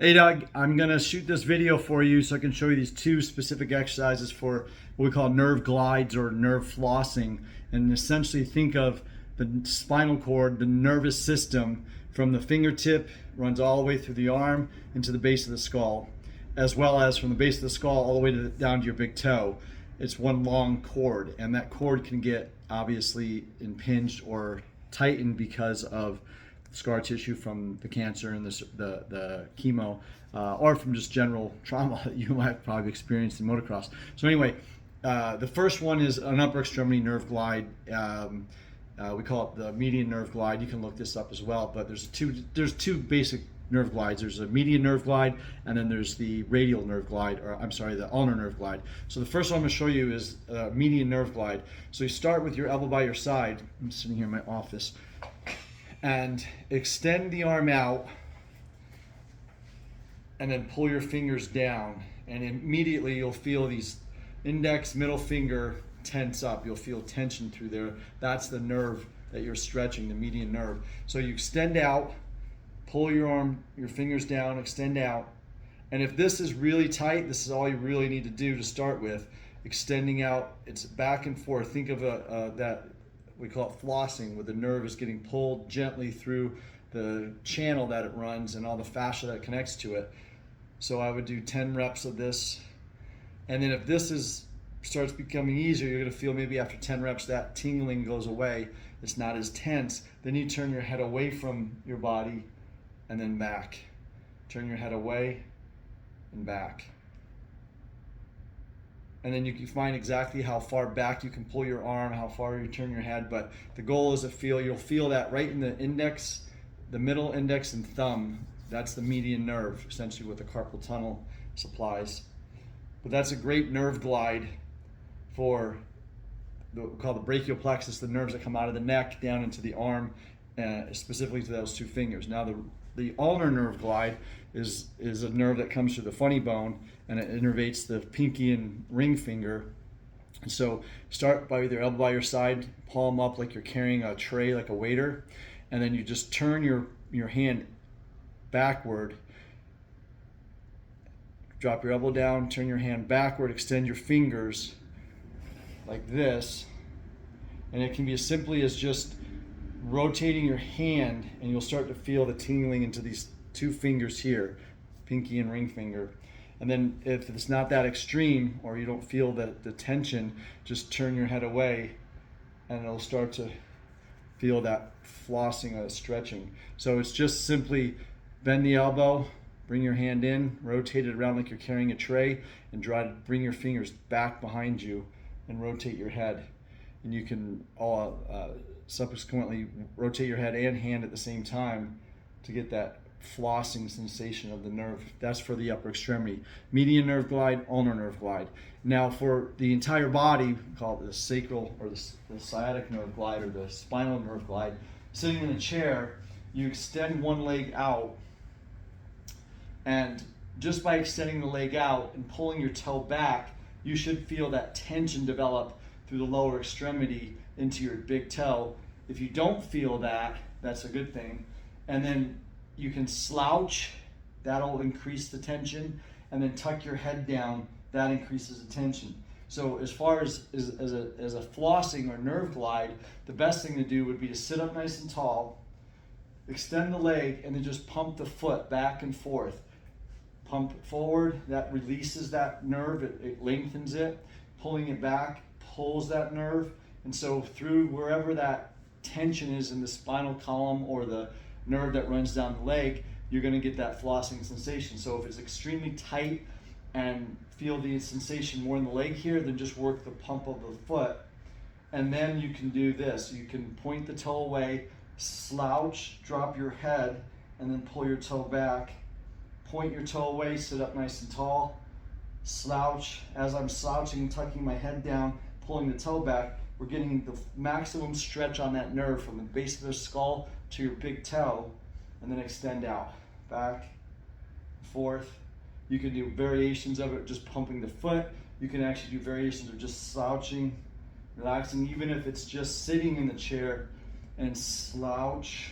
Hey Doug, I'm gonna shoot this video for you so I can show you these two specific exercises for what we call nerve glides or nerve flossing. And essentially think of the spinal cord, the nervous system from the fingertip runs all the way through the arm into the base of the skull, as well as from the base of the skull all the way down to your big toe. It's one long cord, and that cord can get obviously impinged or tightened because of scar tissue from the cancer and the chemo, or from just general trauma that you might probably experienced in motocross. So anyway, the first one is an upper extremity nerve glide. We call it the median nerve glide. You can look this up as well, but there's two basic nerve glides. There's a median nerve glide, and then there's the radial nerve glide, or I'm sorry, the ulnar nerve glide. So the first one I'm going to show you is median nerve glide. So you start with your elbow by your side. I'm sitting here in my office, and extend the arm out, and then pull your fingers down, and immediately you'll feel these index, middle finger tense up. You'll feel tension through there. That's the nerve that you're stretching, the median nerve. So you extend out, pull your arm, your fingers down, extend out. And if this is really tight, this is all you really need to do to start with. Extending out, it's back and forth. Think of that, we call it flossing, where the nerve is getting pulled gently through the channel that it runs and all the fascia that connects to it. So I would do 10 reps of this. And then if this starts becoming easier, you're going to feel maybe after 10 reps that tingling goes away. It's not as tense. Then you turn your head away from your body and then back. Turn your head away and back. And then you can find exactly how far back you can pull your arm, how far you turn your head. But the goal is you'll feel that right in the index, the middle index and thumb. That's the median nerve, essentially what the carpal tunnel supplies. But that's a great nerve glide for what we call the brachial plexus, the nerves that come out of the neck down into the arm, specifically to those two fingers. Now the ulnar nerve glide is a nerve that comes through the funny bone, and it innervates the pinky and ring finger. And so start by either elbow by your side, palm up like you're carrying a tray, like a waiter, and then you just turn your hand backward. Drop your elbow down, turn your hand backward, extend your fingers like this. And it can be as simply as just rotating your hand, and you'll start to feel the tingling into these two fingers here, pinky and ring finger. And then if it's not that extreme, or you don't feel the tension, just turn your head away, and it'll start to feel that flossing, stretching. So it's just simply bend the elbow, bring your hand in, rotate it around like you're carrying a tray, and try to bring your fingers back behind you and rotate your head. And you can subsequently rotate your head and hand at the same time to get that flossing sensation of the nerve. That's for the upper extremity. Median nerve glide, ulnar nerve glide. Now for the entire body, we call it the sacral or the sciatic nerve glide or the spinal nerve glide. Sitting in a chair, you extend one leg out, and just by extending the leg out and pulling your toe back, you should feel that tension develop through the lower extremity into your big toe. If you don't feel that, that's a good thing. And then you can slouch, that'll increase the tension, and then tuck your head down, that increases the tension. So as far as a flossing or nerve glide, the best thing to do would be to sit up nice and tall, extend the leg, and then just pump the foot back and forth. Pump it forward, that releases that nerve, it lengthens it. Pulling it back pulls that nerve. And so through wherever that tension is in the spinal column or the nerve that runs down the leg, you're going to get that flossing sensation. So if it's extremely tight and feel the sensation more in the leg here, then just work the pump of the foot. And then you can do this. You can point the toe away, slouch, drop your head, and then pull your toe back. Point your toe away, sit up nice and tall, slouch. As I'm slouching, tucking my head down, pulling the toe back, we're getting the maximum stretch on that nerve from the base of the skull to your big toe, and then extend out, back, forth. You can do variations of it just pumping the foot. You can actually do variations of just slouching, relaxing, even if it's just sitting in the chair and slouch,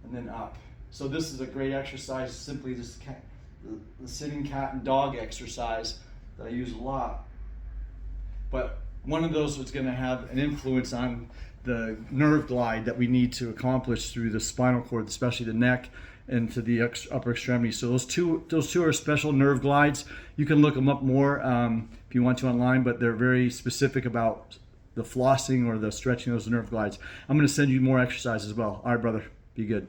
and then up. So this is a great exercise, simply just the sitting cat and dog exercise that I use a lot. But one of those is going to have an influence on the nerve glide that we need to accomplish through the spinal cord, especially the neck and to the upper extremity. So those two are special nerve glides. You can look them up more if you want to online, but they're very specific about the flossing or the stretching of those nerve glides. I'm going to send you more exercises as well. All right, brother, be good.